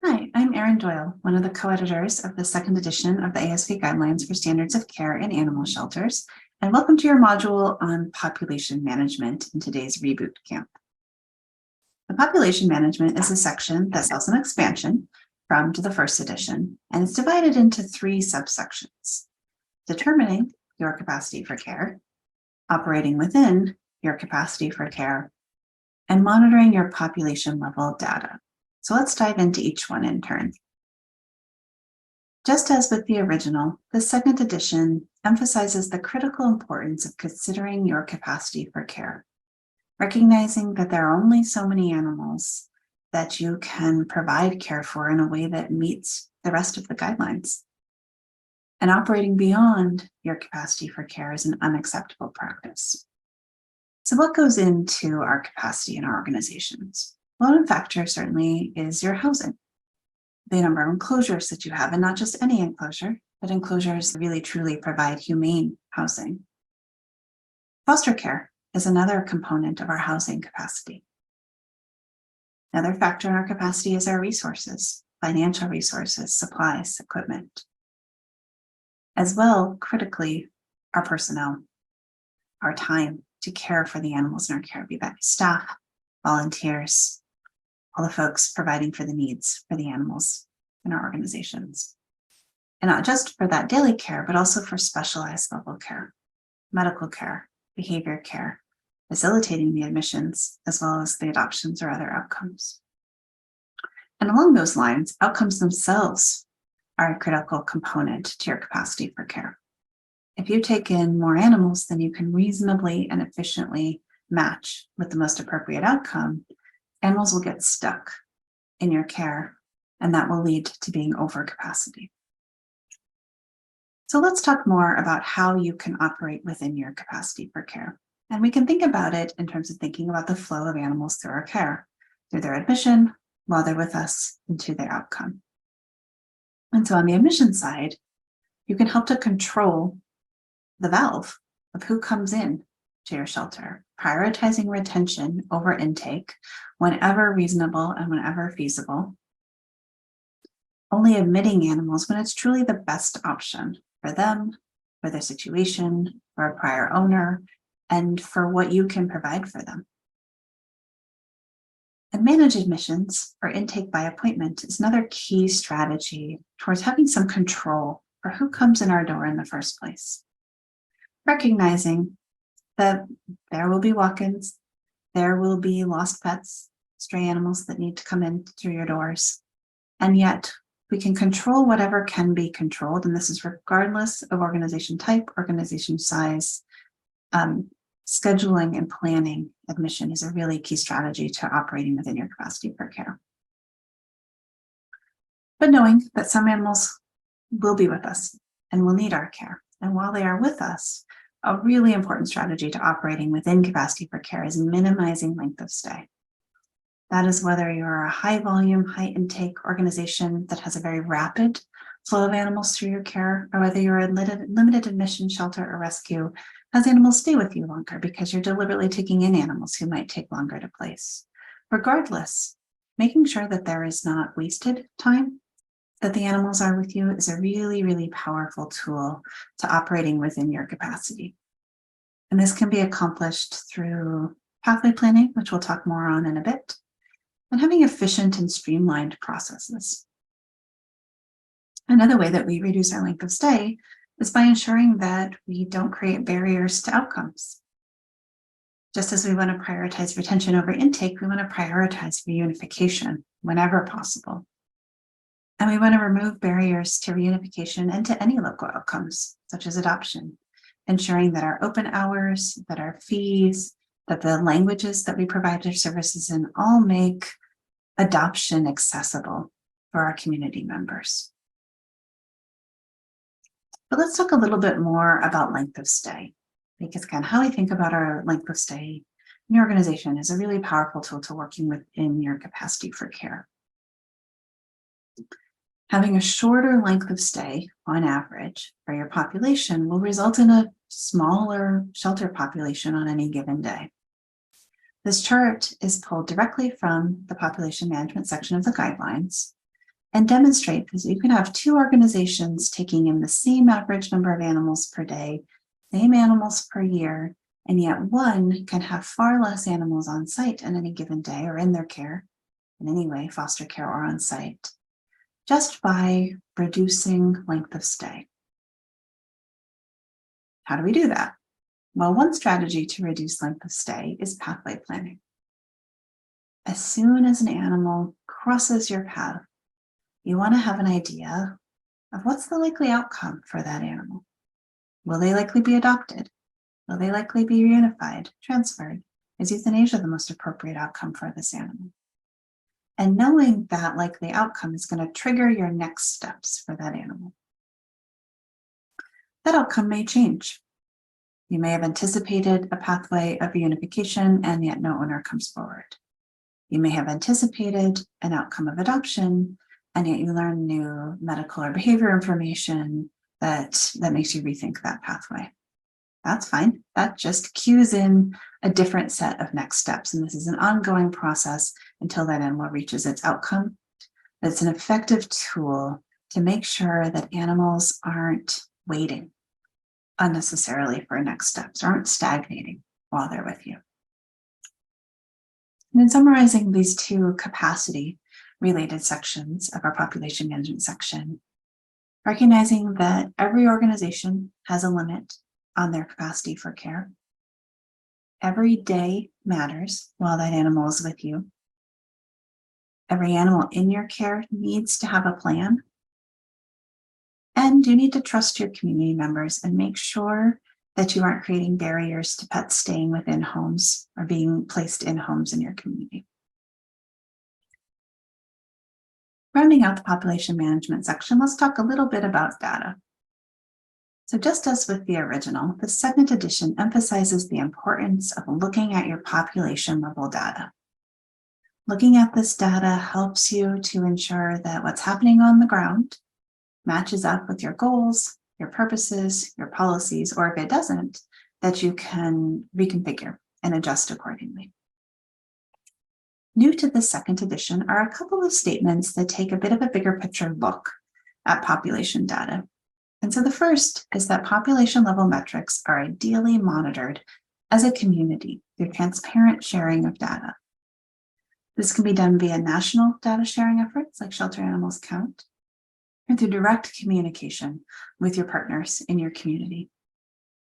Hi, I'm Erin Doyle, one of the co-editors of the second edition of the ASV Guidelines for Standards of Care in Animal Shelters, and welcome to your module on population management in today's reboot camp. The population management is a section that sells an expansion from the first edition, and it's divided into three subsections: determining your capacity for care, operating within your capacity for care, and monitoring your population level data. So let's dive into each one in turn. Just as with the original, the second edition emphasizes the critical importance of considering your capacity for care, recognizing that there are only so many animals that you can provide care for in a way that meets the rest of the guidelines. And operating beyond your capacity for care is an unacceptable practice. So what goes into our capacity in our organizations? One factor certainly is your housing, the number of enclosures that you have, and not just any enclosure, but enclosures that really truly provide humane housing. Foster care is another component of our housing capacity. Another factor in our capacity is our resources, financial resources, supplies, equipment. As well, critically, our personnel, our time to care for the animals in our care, be that staff, volunteers, all the folks providing for the needs for the animals in our organizations. And not just for that daily care, but also for specialized level care, medical care, behavior care, facilitating the admissions, as well as the adoptions or other outcomes. And along those lines, outcomes themselves are a critical component to your capacity for care. If you take in more animals than you can reasonably and efficiently match with the most appropriate outcome, animals will get stuck in your care, and that will lead to being overcapacity. So let's talk more about how you can operate within your capacity for care. And we can think about it in terms of thinking about the flow of animals through our care, through their admission, while they're with us, and to their outcome. And so on the admission side, you can help to control the valve of who comes in to your shelter, prioritizing retention over intake whenever reasonable and whenever feasible. Only admitting animals when it's truly the best option for them, for their situation, for a prior owner, and for what you can provide for them. And managed admissions or intake by appointment is another key strategy towards having some control for who comes in our door in the first place. Recognizing that there will be walk-ins, there will be lost pets, stray animals that need to come in through your doors, and yet we can control whatever can be controlled, and this is regardless of organization type, organization size. Scheduling and planning admission is a really key strategy to operating within your capacity for care. But knowing that some animals will be with us and will need our care, and while they are with us, a really important strategy to operating within capacity for care is minimizing length of stay. That is whether you're a high volume, high intake organization that has a very rapid flow of animals through your care, or whether you're a limited admission shelter or rescue, has animals stay with you longer because you're deliberately taking in animals who might take longer to place. Regardless, making sure that there is not wasted time, that the animals are with you, is a really, really powerful tool to operating within your capacity. And this can be accomplished through pathway planning, which we'll talk more on in a bit, and having efficient and streamlined processes. Another way that we reduce our length of stay is by ensuring that we don't create barriers to outcomes. Just as we want to prioritize retention over intake, we want to prioritize reunification whenever possible. And we want to remove barriers to reunification and to any local outcomes, such as adoption, ensuring that our open hours, that our fees, that the languages that we provide our services in all make adoption accessible for our community members. But let's talk a little bit more about length of stay, because again, how we think about our length of stay in your organization is a really powerful tool to working within your capacity for care. Having a shorter length of stay on average for your population will result in a smaller shelter population on any given day. This chart is pulled directly from the population management section of the guidelines, and demonstrate this. You can have two organizations taking in the same average number of animals per day, same animals per year, and yet one can have far less animals on site on any given day or in their care, in any way, foster care or on site, just by reducing length of stay. How do we do that? Well, one strategy to reduce length of stay is pathway planning. As soon as an animal crosses your path, you want to have an idea of what's the likely outcome for that animal. Will they likely be adopted? Will they likely be reunified, transferred? Is euthanasia the most appropriate outcome for this animal? And knowing that likely outcome is going to trigger your next steps for that animal. That outcome may change. You may have anticipated a pathway of reunification and yet no owner comes forward. You may have anticipated an outcome of adoption and yet you learn new medical or behavior information that makes you rethink that pathway. That's fine. That just cues in a different set of next steps. And this is an ongoing process until that animal reaches its outcome. It's an effective tool to make sure that animals aren't waiting unnecessarily for next steps, aren't stagnating while they're with you. And in summarizing these two capacity related sections of our population management section, recognizing that every organization has a limit on their capacity for care. Every day matters while that animal is with you. Every animal in your care needs to have a plan. And you need to trust your community members and make sure that you aren't creating barriers to pets staying within homes or being placed in homes in your community. Rounding out the population management section, let's talk a little bit about data. So just as with the original, the second edition emphasizes the importance of looking at your population level data. Looking at this data helps you to ensure that what's happening on the ground matches up with your goals, your purposes, your policies, or if it doesn't, that you can reconfigure and adjust accordingly. New to the second edition are a couple of statements that take a bit of a bigger picture look at population data. And so the first is that population level metrics are ideally monitored as a community through transparent sharing of data. This can be done via national data sharing efforts like Shelter Animals Count, and through direct communication with your partners in your community,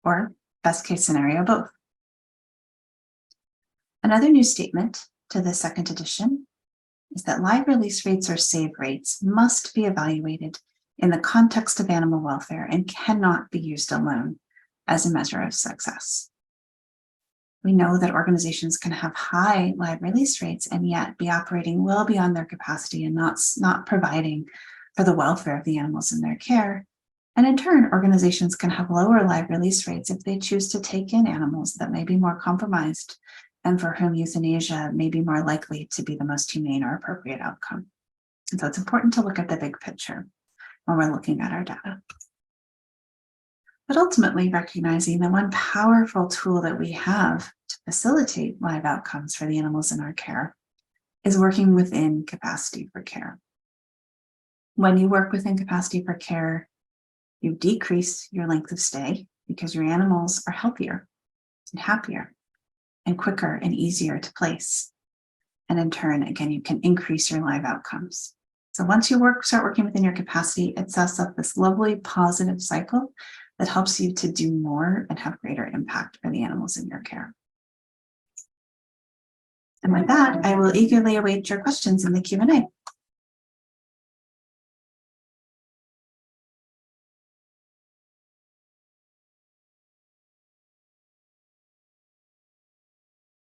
or best case scenario, both. Another new statement to the second edition is that live release rates or save rates must be evaluated in the context of animal welfare and cannot be used alone as a measure of success. We know that organizations can have high live release rates and yet be operating well beyond their capacity and not providing for the welfare of the animals in their care. And in turn, organizations can have lower live release rates if they choose to take in animals that may be more compromised and for whom euthanasia may be more likely to be the most humane or appropriate outcome. And so it's important to look at the big picture when we're looking at our data. But ultimately recognizing that one powerful tool that we have to facilitate live outcomes for the animals in our care is working within capacity for care. When you work within capacity for care, you decrease your length of stay because your animals are healthier and happier and quicker and easier to place. And in turn, again, you can increase your live outcomes. So once you start working within your capacity, it sets up this lovely positive cycle that helps you to do more and have greater impact for the animals in your care. And with that, I will eagerly await your questions in the Q&A.